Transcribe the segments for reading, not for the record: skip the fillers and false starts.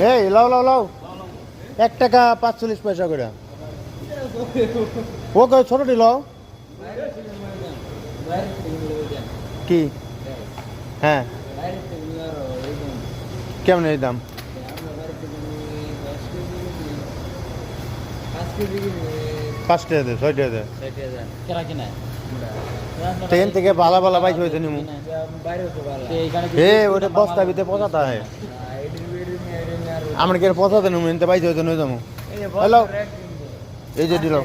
এই লাও লাও লাও 1 টাকা 45 পয়সা করে ও কই ছোটটি লাও কি হ্যাঁ কেমন এই দাম 5 টাকা দে 6 টাকা দে ট্রেন থেকে ভালো ভালো বাইক হয়েছে নিমু ওটা বস্তা ভিতরে পচাতে হয় আমরা কি পচাতে নিমু নিতে বাইক হয়েছে নিয়ে যাবো হ্যালো এই যে দিল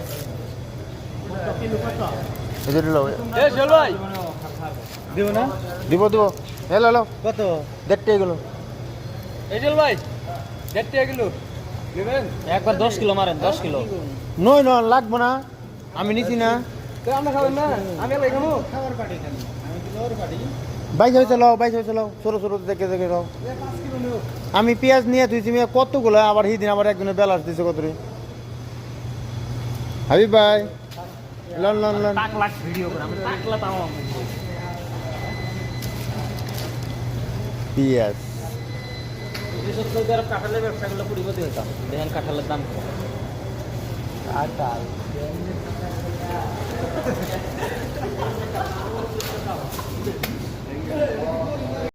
এই যে দিল দিব না দিব দিব হ্যালো হ্যালো কত 1.5 টাকা গেল এই জল ভাই 1.5 টাকা কিলো নেবেন একবার 10 কিলো মারেন 10 কিলো নয় নয় লাগবো না আমি নিছি না আমরা খাবেন না আমি এলাই খাবো খাবার পাটি খালি আমি খাবার পাটি বাইক হয়েছে লাও বাইক হয়েছে লাও ছোটো ছোটো দেখে দেখে লাও 5 কিলো নেব আমি পেঁয়াজ নিয়ে তুইছি কতগুলো আবার সেদিন আবার একজনের বেলা দিছে কত রে হাবিব ভাই লন লন লন টাক লাখ ভিডিও করে আমি টাকলা তাও পেঁয়াজ এই সব সৌদি আরব কাঁঠালের ব্যবসা করলে কুড়িপতি হতাম দেখেন কাঁঠালের দাম কত কাঁঠাল